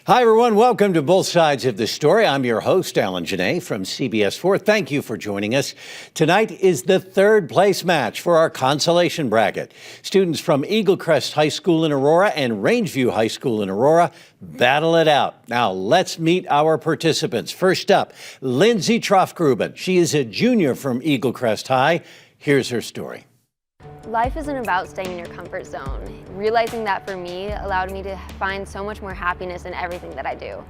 Hi, everyone. Welcome to Both Sides of the Story. I'm your host, Alan Janae from CBS 4. Thank you for joining us. Tonight is the third place match for our consolation bracket. Students from Eaglecrest High School in Aurora and Rangeview High School in Aurora battle it out. Now, let's meet our participants. First up, Lindsay Troffgruben. She is a junior from Eaglecrest High. Here's her story. Life isn't about staying in your comfort zone. Realizing that for me allowed me to find so much more happiness in everything that I do.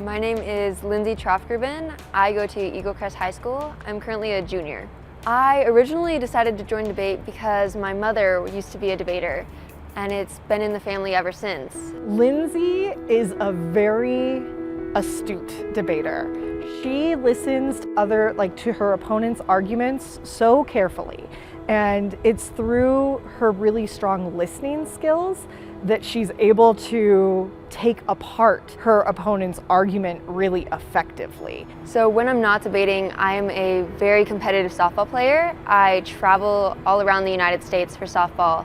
My name is Lindsay Troffgruben. I go to Eaglecrest High School. I'm currently a junior. I originally decided to join debate because my mother used to be a debater, and it's been in the family ever since. Lindsay is a very astute debater. She listens to her opponent's arguments so carefully. And it's through her really strong listening skills that she's able to take apart her opponent's argument really effectively. So when I'm not debating, I'm a very competitive softball player. I travel all around the United States for softball.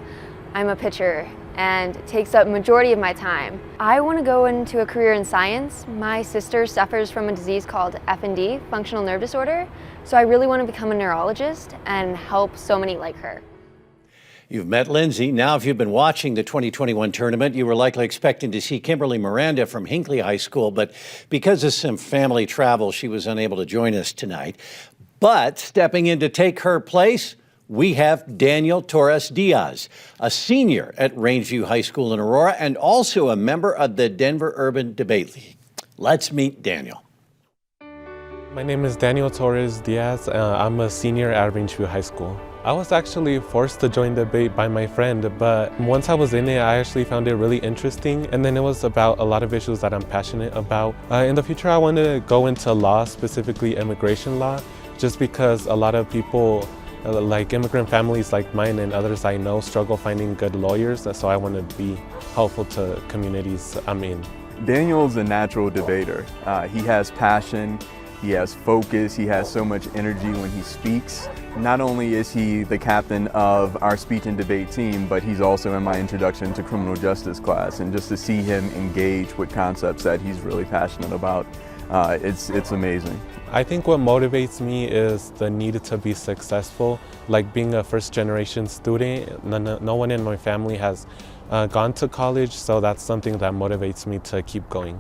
I'm a pitcher, and it takes up majority of my time. I want to go into a career in science. My sister suffers from a disease called FND, functional nerve disorder, so I really want to become a neurologist and help so many like her. You've met Lindsay. Now, if you've been watching the 2021 tournament, you were likely expecting to see Kimberly Miranda from Hinckley High School, but because of some family travel, she was unable to join us tonight. But stepping in to take her place, we have Daniel Torres Diaz, a senior at Rangeview High School in Aurora and also a member of the Denver Urban Debate League. Let's meet Daniel. My name is Daniel Torres Diaz. I'm a senior at Rangeview High School. I was actually forced to join debate by my friend, but once I was in it, I actually found it really interesting. And then it was about a lot of issues that I'm passionate about. In the future, I want to go into law, specifically immigration law, just because a lot of people like immigrant families like mine and others I know struggle finding good lawyers, so I want to be helpful to communities I'm in. Daniel's a natural debater. He has passion, he has focus, he has so much energy when he speaks. Not only is he the captain of our speech and debate team, but he's also in my introduction to criminal justice class, and just to see him engage with concepts that he's really passionate about, it's amazing. I think what motivates me is the need to be successful. Like being a first-generation student, no one in my family has gone to college, so that's something that motivates me to keep going.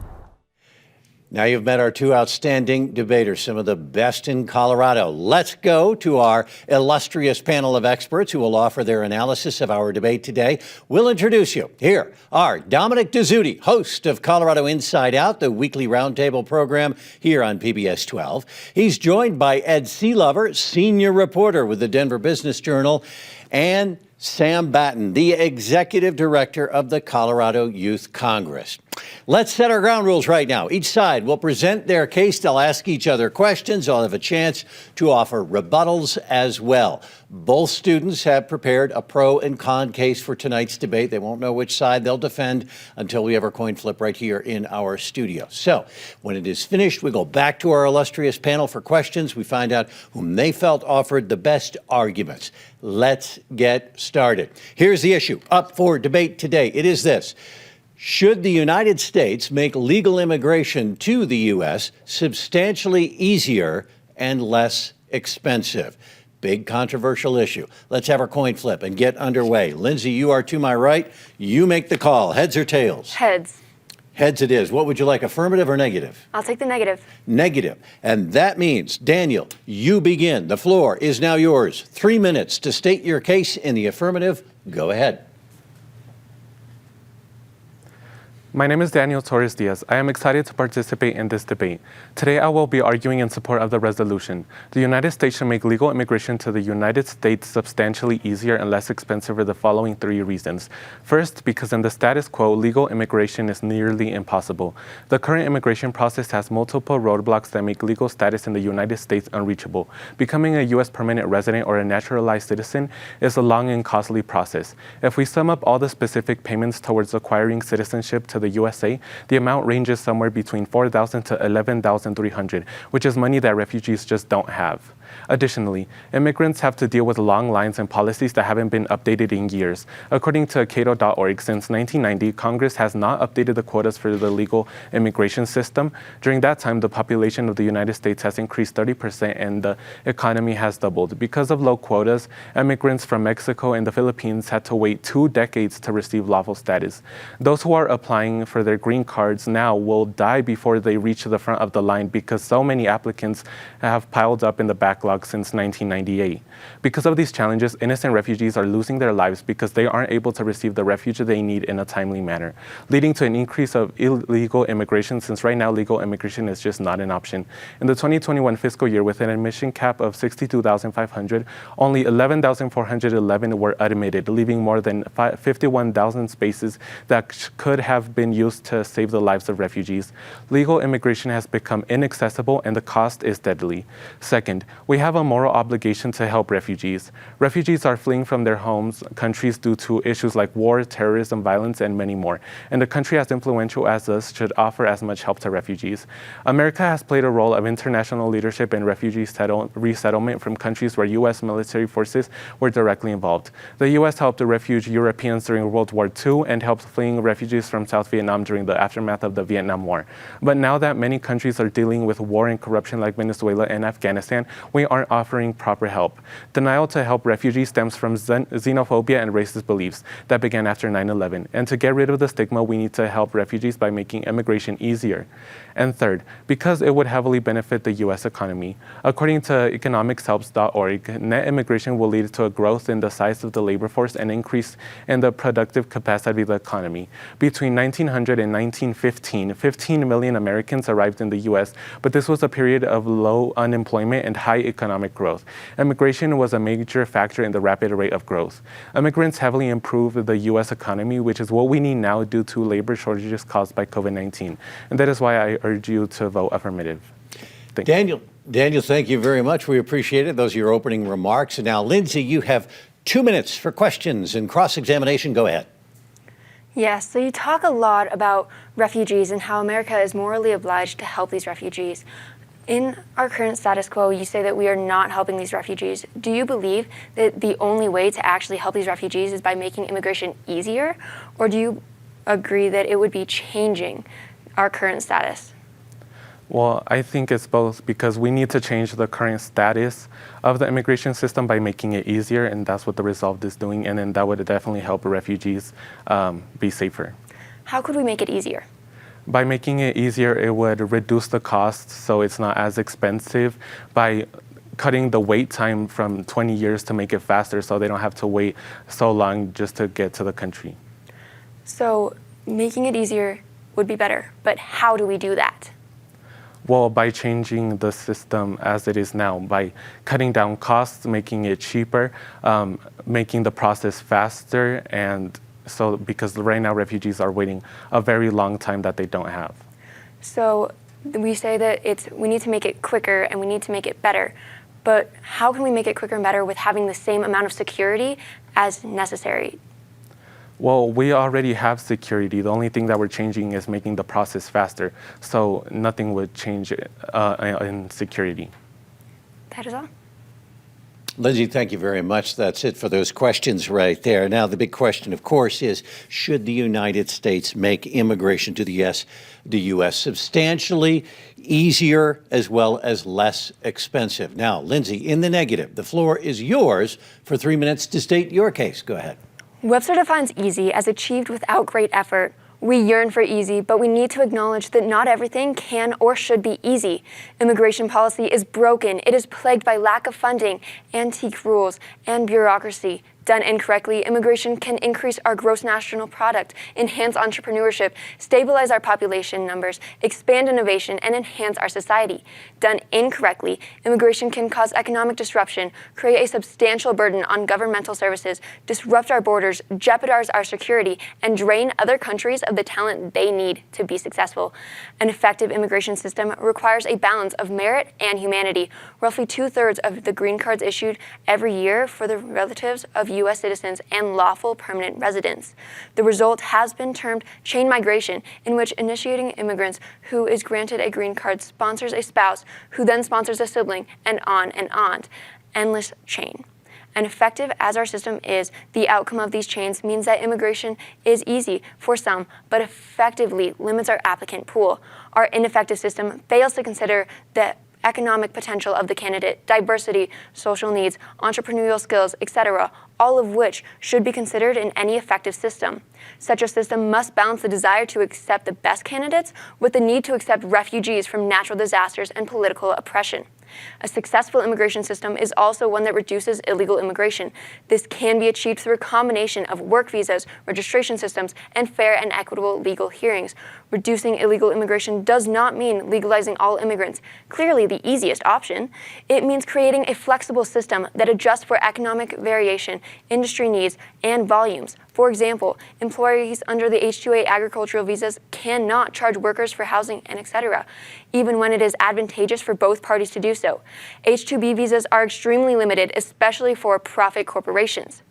Now you've met our two outstanding debaters, some of the best in Colorado. Let's go to our illustrious panel of experts who will offer their analysis of our debate today. We'll introduce you. Here are Dominic Dezzutti, host of Colorado Inside Out, the weekly roundtable program here on PBS 12. He's joined by Ed Sealover, senior reporter with the Denver Business Journal, and Sam Batten, the executive director of the Colorado Youth Congress. Let's set our ground rules right now. Each side will present their case. They'll ask each other questions. They'll have a chance to offer rebuttals as well. Both students have prepared a pro and con case for tonight's debate. They won't know which side they'll defend until we have our coin flip right here in our studio. So when it is finished, we go back to our illustrious panel for questions. We find out whom they felt offered the best arguments. Let's get started. Here's the issue up for debate today. It is this. Should the United States make legal immigration to the U.S. substantially easier and less expensive? Big controversial issue. Let's have our coin flip and get underway. Lindsay, you are to my right. You make the call. Heads or tails? Heads. Heads it is. What would you like, affirmative or negative? I'll take the negative. Negative. And that means, Daniel, you begin. The floor is now yours. 3 minutes to state your case in the affirmative. Go ahead. My name is Daniel Torres Diaz. I am excited to participate in this debate. Today I will be arguing in support of the resolution. The United States should make legal immigration to the United States substantially easier and less expensive for the following 3 reasons. First, because in the status quo, legal immigration is nearly impossible. The current immigration process has multiple roadblocks that make legal status in the United States unreachable. Becoming a U.S. permanent resident or a naturalized citizen is a long and costly process. If we sum up all the specific payments towards acquiring citizenship to the USA, the amount ranges somewhere between $4,000 to $11,300, which is money that refugees just don't have. Additionally, immigrants have to deal with long lines and policies that haven't been updated in years. According to Cato.org, since 1990, Congress has not updated the quotas for the legal immigration system. During that time, the population of the United States has increased 30% and the economy has doubled. Because of low quotas, immigrants from Mexico and the Philippines had to wait 2 decades to receive lawful status. Those who are applying for their green cards now will die before they reach the front of the line because so many applicants have piled up in the backlog since 1998. Because of these challenges, innocent refugees are losing their lives because they aren't able to receive the refuge they need in a timely manner, leading to an increase of illegal immigration since right now legal immigration is just not an option. In the 2021 fiscal year, with an admission cap of 62,500, only 11,411 were admitted, leaving more than 51,000 spaces that could have been used to save the lives of refugees. Legal immigration has become inaccessible and the cost is deadly. Second, we have a moral obligation to help refugees. Refugees are fleeing from their homes, countries due to issues like war, terrorism, violence, and many more. And a country as influential as us should offer as much help to refugees. America has played a role of international leadership in refugee resettlement from countries where U.S. military forces were directly involved. The U.S. helped refugee Europeans during World War II and helped fleeing refugees from South Vietnam during the aftermath of the Vietnam War. But now that many countries are dealing with war and corruption like Venezuela and Afghanistan, we aren't offering proper help. Denial to help refugees stems from xenophobia and racist beliefs that began after 9/11. And to get rid of the stigma, we need to help refugees by making immigration easier. And third, because it would heavily benefit the U.S. economy. According to economicshelps.org, net immigration will lead to a growth in the size of the labor force and increase in the productive capacity of the economy. Between 1900 and 1915, 15 million Americans arrived in the U.S., but this was a period of low unemployment and high economic growth. Immigration was a major factor in the rapid rate of growth. Immigrants heavily improved the U.S. economy, which is what we need now due to labor shortages caused by COVID-19. And that is why I urge you to vote affirmative. Thank you. Daniel, thank you very much. We appreciate it. Those are your opening remarks. And now, Lindsay, you have 2 minutes for questions and cross-examination. Go ahead. Yes, so you talk a lot about refugees and how America is morally obliged to help these refugees. In our current status quo, you say that we are not helping these refugees. Do you believe that the only way to actually help these refugees is by making immigration easier? Or do you agree that it would be changing our current status? Well, I think it's both because we need to change the current status of the immigration system by making it easier, and that's what the Resolved is doing, and then that would definitely help refugees be safer. How could we make it easier? By making it easier, it would reduce the costs so it's not as expensive by cutting the wait time from 20 years to make it faster so they don't have to wait so long just to get to the country. So making it easier would be better, but how do we do that? Well, by changing the system as it is now, by cutting down costs, making it cheaper, making the process faster, and so because right now refugees are waiting a very long time that they don't have. So we say that we need to make it quicker and we need to make it better, but how can we make it quicker and better with having the same amount of security as necessary? Well, we already have security. The only thing that we're changing is making the process faster. So nothing would change in security. That is all. Lindsay, thank you very much. That's it for those questions right there. Now, the big question, of course, is should the United States make immigration to the U.S. substantially easier as well as less expensive? Now, Lindsay, in the negative, the floor is yours for 3 minutes to state your case. Go ahead. Webster defines easy as achieved without great effort. We yearn for easy, but we need to acknowledge that not everything can or should be easy. Immigration policy is broken. It is plagued by lack of funding, antique rules, and bureaucracy. Done incorrectly, immigration can increase our gross national product, enhance entrepreneurship, stabilize our population numbers, expand innovation, and enhance our society. Done incorrectly, immigration can cause economic disruption, create a substantial burden on governmental services, disrupt our borders, jeopardize our security, and drain other countries of the talent they need to be successful. An effective immigration system requires a balance of merit and humanity. Roughly 2/3 of the green cards issued every year for the relatives of U.S. citizens and lawful permanent residents. The result has been termed chain migration, in which initiating immigrants who is granted a green card sponsors a spouse, who then sponsors a sibling, and on and on. Endless chain. And effective as our system is, the outcome of these chains means that immigration is easy for some, but effectively limits our applicant pool. Our ineffective system fails to consider the economic potential of the candidate, diversity, social needs, entrepreneurial skills, etc., all of which should be considered in any effective system. Such a system must balance the desire to accept the best candidates with the need to accept refugees from natural disasters and political oppression. A successful immigration system is also one that reduces illegal immigration. This can be achieved through a combination of work visas, registration systems, and fair and equitable legal hearings. Reducing illegal immigration does not mean legalizing all immigrants, clearly the easiest option. It means creating a flexible system that adjusts for economic variation, industry needs, and volumes. For example, employees under the H-2A agricultural visas cannot charge workers for housing and etc., even when it is advantageous for both parties to do so. H-2B visas are extremely limited, especially for profit corporations.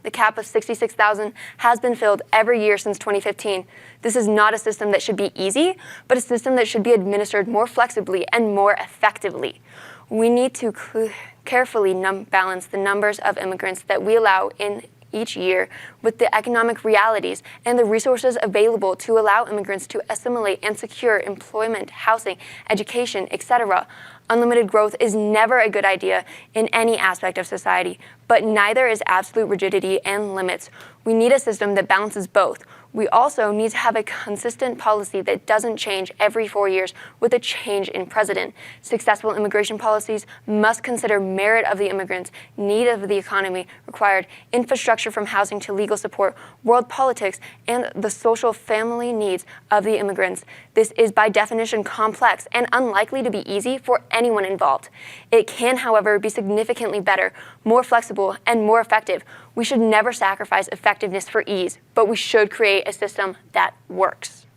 The cap of 66,000 has been filled every year since 2015. This is not a system that should be easy, but a system that should be administered more flexibly and more effectively. We need to carefully balance the numbers of immigrants that we allow in each year with the economic realities and the resources available to allow immigrants to assimilate and secure employment, housing, education, etc. Unlimited growth is never a good idea in any aspect of society, but neither is absolute rigidity and limits. We need a system that balances both. We also need to have a consistent policy that doesn't change every 4 years with a change in president. Successful immigration policies must consider merit of the immigrants, need of the economy required, infrastructure from housing to legal support, world politics, and the social family needs of the immigrants. This is by definition complex and unlikely to be easy for anyone involved. It can, however, be significantly better, more flexible, and more effective. We should never sacrifice effectiveness for ease, but we should create a system that works.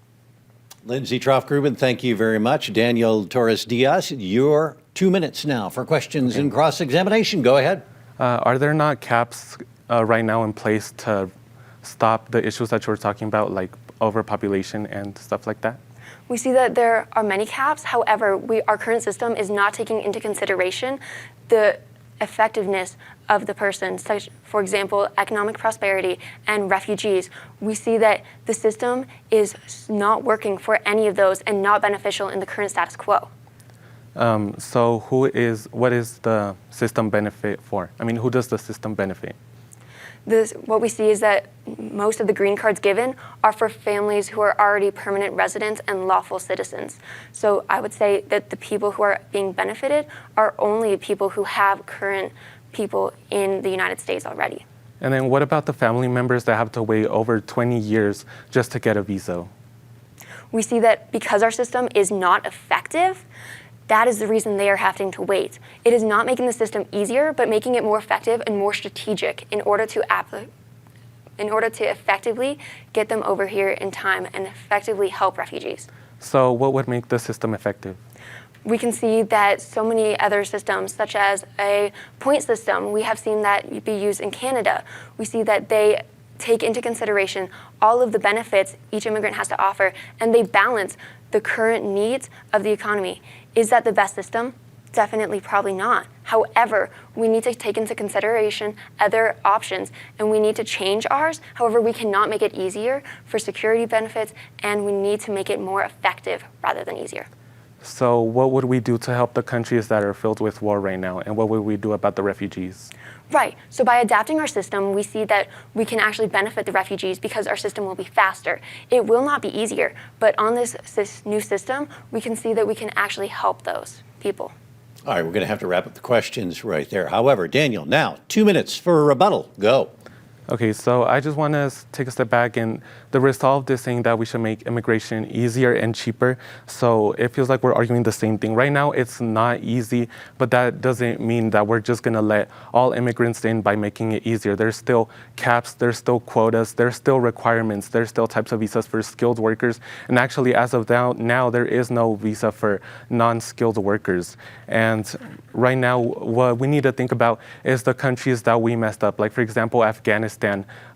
Lindsay Troffgruben, thank you very much. Daniel Torres Diaz, your 2 minutes now for questions and cross-examination. Go ahead. Are there not caps right now in place to stop the issues that you were talking about, like overpopulation and stuff like that? We see that there are many caps. However, our current system is not taking into consideration the effectiveness of the person, such, for example, economic prosperity and refugees. We see that the system is not working for any of those and not beneficial in the current status quo. So what is the system benefit for? I mean, who does the system benefit? What we see is that most of the green cards given are for families who are already permanent residents and lawful citizens. So I would say that the people who are being benefited are only people who have current people in the United States already. And then what about the family members that have to wait over 20 years just to get a visa? We see that because our system is not effective, that is the reason they are having to wait. It is not making the system easier, but making it more effective and more strategic in order to effectively get them over here in time and effectively help refugees. So what would make the system effective? We can see that so many other systems, such as a point system, we have seen that be used in Canada. We see that they take into consideration all of the benefits each immigrant has to offer, and they balance the current needs of the economy. Is that the best system? Definitely, probably not. However, we need to take into consideration other options, and we need to change ours. However, we cannot make it easier for security benefits, and we need to make it more effective rather than easier. So what would we do to help the countries that are filled with war right now, and what would we do about the refugees? Right. So by adapting our system, we see that we can actually benefit the refugees because our system will be faster. It will not be easier, but on this new system, we can see that we can actually help those people. All right, we're going to have to wrap up the questions right there. However, Daniel, now 2 minutes for a rebuttal. Go. Okay, so I just want to take a step back, and the resolve is saying that we should make immigration easier and cheaper. So it feels like we're arguing the same thing. Right now, it's not easy, but that doesn't mean that we're just going to let all immigrants in by making it easier. There's still caps, there's still quotas, there's still requirements, there's still types of visas for skilled workers. And actually, as of now there is no visa for non-skilled workers. And right now, what we need to think about is the countries that we messed up. Like, for example, Afghanistan.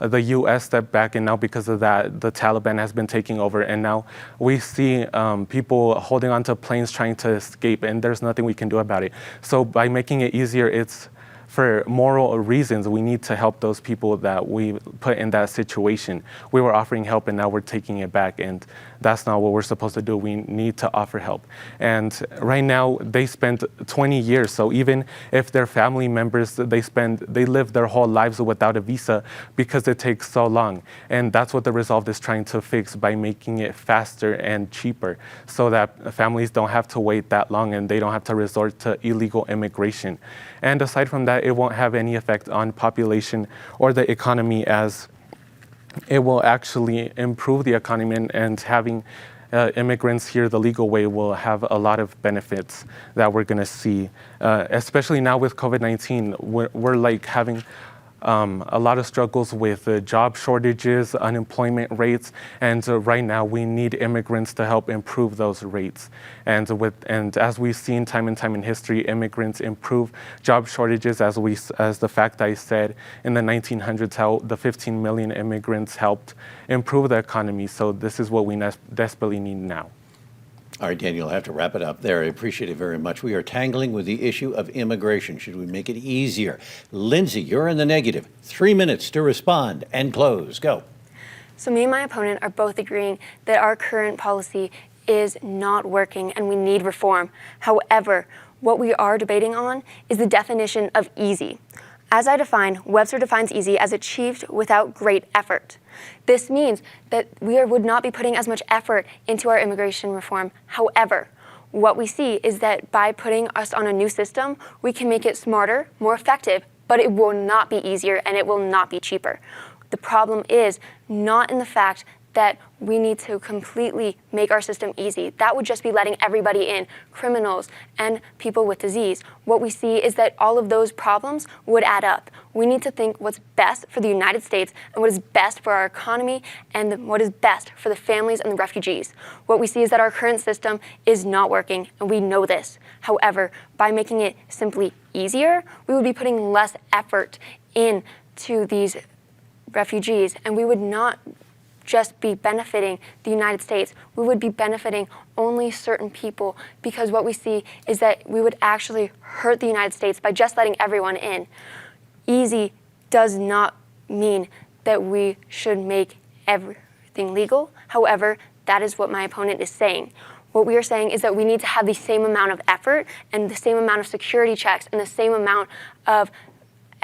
The U.S. stepped back, and now because of that, the Taliban has been taking over. And now we see people holding onto planes trying to escape, and there's nothing we can do about it. So by making it easier, it's for moral reasons. We need to help those people that we put in that situation. We were offering help, and now we're taking it back, and that's not what we're supposed to do. We need to offer help. And right now, they spent 20 years. So even if their family members, they live their whole lives without a visa because it takes so long. And that's what the resolve is trying to fix by making it faster and cheaper so that families don't have to wait that long and they don't have to resort to illegal immigration. And aside from that, it won't have any effect on population or the economy, as it will actually improve the economy, and having immigrants here the legal way will have a lot of benefits that we're going to see, especially now with COVID-19. We're like having a lot of struggles with job shortages, unemployment rates, and right now we need immigrants to help improve those rates. And as we've seen time and time in history, immigrants improve job shortages, as the fact I said in the 1900s, how the 15 million immigrants helped improve the economy. So this is what we desperately need now. All right, Daniel, I have to wrap it up there. I appreciate it very much. We are tangling with the issue of immigration. Should we make it easier? Lindsay, you're in the negative. 3 minutes to respond and close. Go. So me and my opponent are both agreeing that our current policy is not working and we need reform. However, what we are debating on is the definition of easy. As I define, Webster defines easy as achieved without great effort. This means that we would not be putting as much effort into our immigration reform. However, what we see is that by putting us on a new system, we can make it smarter, more effective, but it will not be easier and it will not be cheaper. The problem is not in the fact that we need to completely make our system easy. That would just be letting everybody in, criminals and people with disease. What we see is that all of those problems would add up. We need to think what's best for the United States and what is best for our economy and what is best for the families and the refugees. What we see is that our current system is not working, and we know this. However, by making it simply easier, we would be putting less effort into these refugees, and we would not just be benefiting the United States. We would be benefiting only certain people, because what we see is that we would actually hurt the United States by just letting everyone in. Easy does not mean that we should make everything legal. However, that is what my opponent is saying. What we are saying is that we need to have the same amount of effort and the same amount of security checks and the same amount of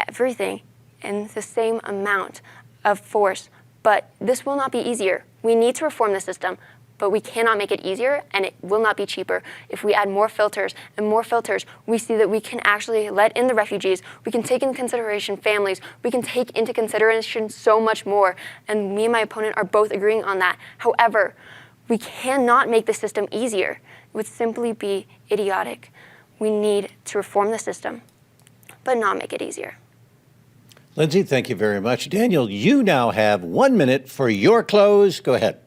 everything and the same amount of force. But this will not be easier. We need to reform the system, but we cannot make it easier, and it will not be cheaper. If we add more filters and more filters, we see that we can actually let in the refugees. We can take into consideration families. We can take into consideration so much more. And me and my opponent are both agreeing on that. However, we cannot make the system easier. It would simply be idiotic. We need to reform the system, but not make it easier. Lindsay, thank you very much. Daniel, you now have 1 minute for your close. Go ahead.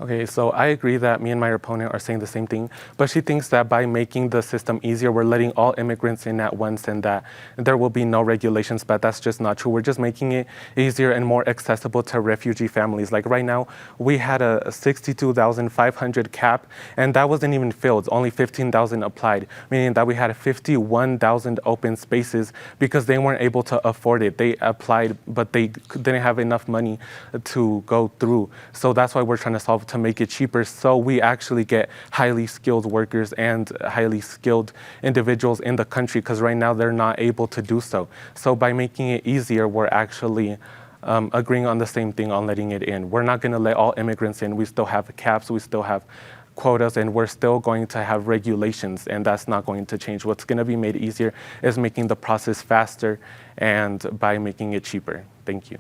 Okay, so I agree that me and my opponent are saying the same thing, but she thinks that by making the system easier, we're letting all immigrants in at once and that there will be no regulations, but that's just not true. We're just making it easier and more accessible to refugee families. Like right now, we had a 62,500 cap, and that wasn't even filled. Only 15,000 applied, meaning that we had 51,000 open spaces because they weren't able to afford it. They applied, but they didn't have enough money to go through. So that's why we're trying to solve to make it cheaper, so we actually get highly skilled workers and highly skilled individuals in the country, because right now they're not able to do so. So by making it easier, we're actually agreeing on the same thing, on letting it in. We're not going to let all immigrants in. We still have caps, we still have quotas, and we're still going to have regulations, and that's not going to change. What's going to be made easier is making the process faster and by making it cheaper. Thank you.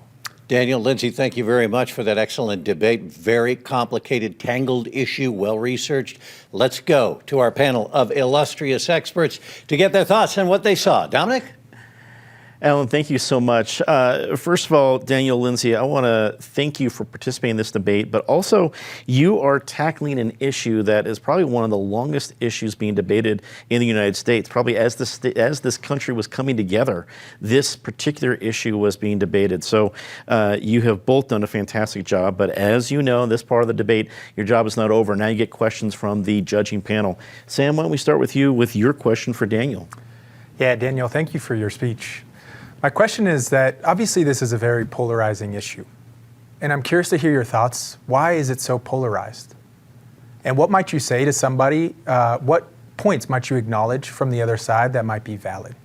Daniel, Lindsay, thank you very much for that excellent debate. Very complicated, tangled issue, well-researched. Let's go to our panel of illustrious experts to get their thoughts on what they saw. Dominic? Alan, thank you so much. First of all, Daniel, Lindsay, I want to thank you for participating in this debate, but also you are tackling an issue that is probably one of the longest issues being debated in the United States. Probably as this country was coming together, this particular issue was being debated. So you have both done a fantastic job, but as you know, in this part of the debate, your job is not over. Now you get questions from the judging panel. Sam, why don't we start with you with your question for Daniel? Yeah, Daniel, thank you for your speech. My question is that obviously this is a very polarizing issue, and I'm curious to hear your thoughts. Why is it so polarized? And what might you say to somebody, what points might you acknowledge from the other side that might be valid?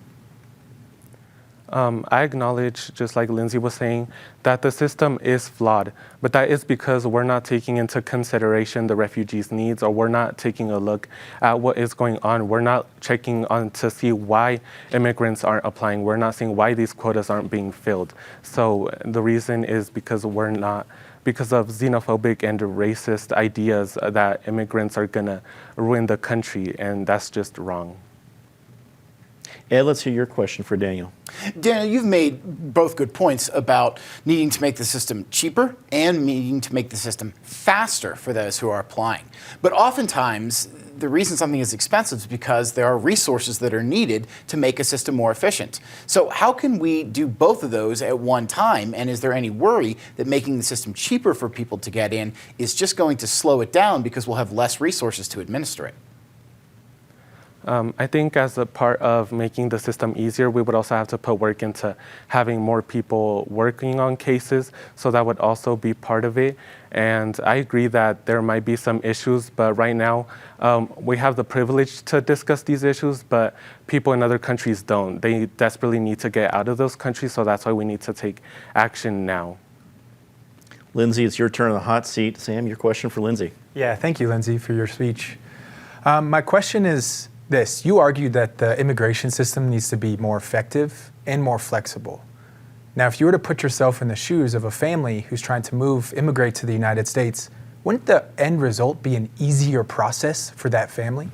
I acknowledge, just like Lindsay was saying, that the system is flawed, but that is because we're not taking into consideration the refugees' needs, or we're not taking a look at what is going on. We're not checking on to see why immigrants aren't applying. We're not seeing why these quotas aren't being filled. So the reason is because because of xenophobic and racist ideas that immigrants are gonna ruin the country, and that's just wrong. Ed, let's hear your question for Daniel. Daniel, you've made both good points about needing to make the system cheaper and needing to make the system faster for those who are applying. But oftentimes, the reason something is expensive is because there are resources that are needed to make a system more efficient. So how can we do both of those at one time? And is there any worry that making the system cheaper for people to get in is just going to slow it down because we'll have less resources to administer it? I think as a part of making the system easier, we would also have to put work into having more people working on cases, so that would also be part of it. And I agree that there might be some issues, but right now we have the privilege to discuss these issues, but people in other countries don't. They desperately need to get out of those countries, so that's why we need to take action now. Lindsay, it's your turn on the hot seat. Sam, your question for Lindsay. Yeah, thank you, Lindsay, for your speech. My question is this. You argued that the immigration system needs to be more effective and more flexible. Now, if you were to put yourself in the shoes of a family who's trying to immigrate to the United States, wouldn't the end result be an easier process for that family?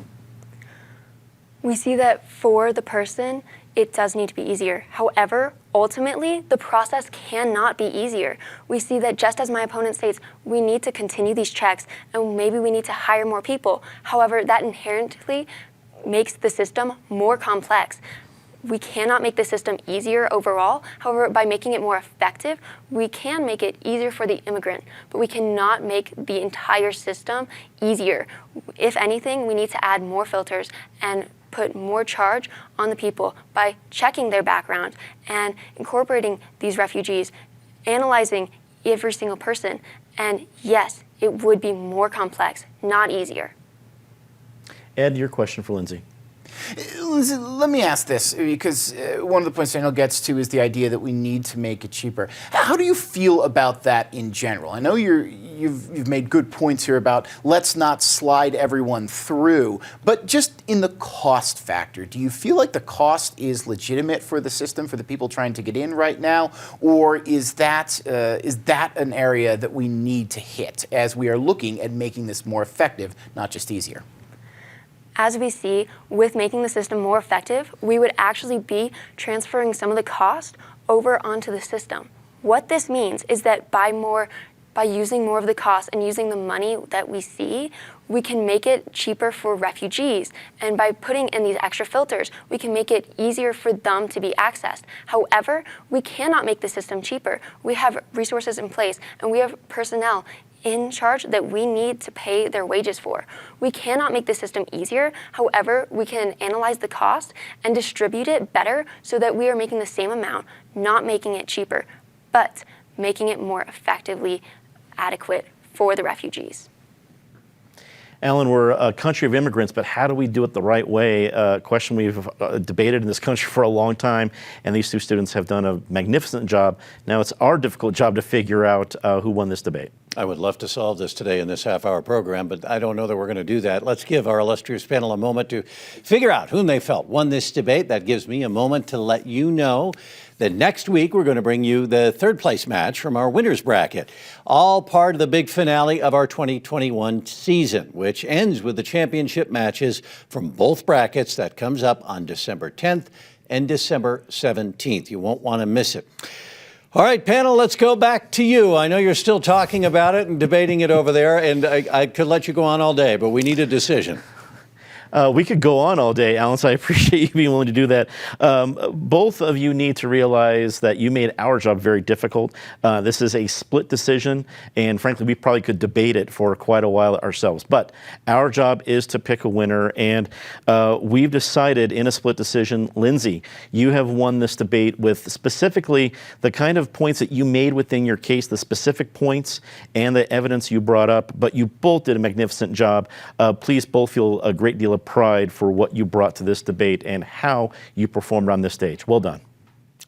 We see that for the person, it does need to be easier. However, ultimately, the process cannot be easier. We see that just as my opponent states, we need to continue these checks and maybe we need to hire more people. However, that inherently makes the system more complex. We cannot make the system easier overall. However, by making it more effective, we can make it easier for the immigrant, but we cannot make the entire system easier. If anything, we need to add more filters and put more charge on the people by checking their background and incorporating these refugees, analyzing every single person. And yes, it would be more complex, not easier. Ed, your question for Lindsay. Lindsay, let me ask this, because one of the points Daniel gets to is the idea that we need to make it cheaper. How do you feel about that in general? I know you've made good points here about let's not slide everyone through, but just in the cost factor, do you feel like the cost is legitimate for the system, for the people trying to get in right now, or is that an area that we need to hit as we are looking at making this more effective, not just easier? As we see, with making the system more effective, we would actually be transferring some of the cost over onto the system. What this means is that by using more of the cost and using the money that we see, we can make it cheaper for refugees. And by putting in these extra filters, we can make it easier for them to be accessed. However, we cannot make the system cheaper. We have resources in place and we have personnel in charge that we need to pay their wages for. We cannot make the system easier. However, we can analyze the cost and distribute it better so that we are making the same amount, not making it cheaper, but making it more effectively adequate for the refugees. Alan, we're a country of immigrants, but how do we do it the right way? A question we've debated in this country for a long time, and these two students have done a magnificent job. Now it's our difficult job to figure out who won this debate. I would love to solve this today in this half-hour program, but I don't know that we're going to do that. Let's give our illustrious panel a moment to figure out whom they felt won this debate. That gives me a moment to let you know that next week we're going to bring you the third-place match from our winner's bracket, all part of the big finale of our 2021 season, which ends with the championship matches from both brackets. That comes up on December 10th and December 17th. You won't want to miss it. All right, panel, let's go back to you. I know you're still talking about it and debating it over there, and I could let you go on all day, but we need a decision. We could go on all day, Alan, so I appreciate you being willing to do that. Both of you need to realize that you made our job very difficult. This is a split decision, and frankly, we probably could debate it for quite a while ourselves. But our job is to pick a winner, and we've decided in a split decision, Lindsay, you have won this debate with specifically the kind of points that you made within your case, the specific points and the evidence you brought up, but you both did a magnificent job. Please both feel a great deal of pride for what you brought to this debate and how you performed on this stage. Well done.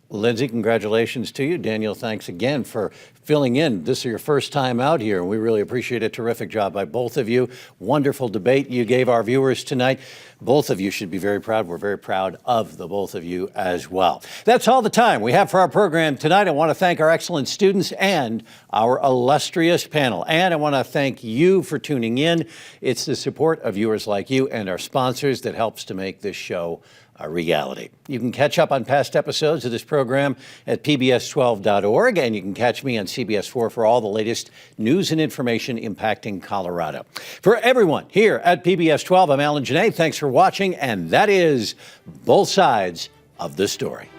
Lindsay, congratulations to you. Daniel, thanks again for filling in. This is your first time out here, and we really appreciate a terrific job by both of you. Wonderful debate you gave our viewers tonight. Both of you should be very proud. We're very proud of the both of you as well. That's all the time we have for our program tonight. I want to thank our excellent students and our illustrious panel. And I want to thank you for tuning in. It's the support of viewers like you and our sponsors that helps to make this show a reality. You can catch up on past episodes of this program at pbs12.org, and you can catch me on CBS 4 for all the latest news and information impacting Colorado. For everyone here at PBS 12, I'm Alan Janae. Thanks for watching, and that is Both Sides of the Story.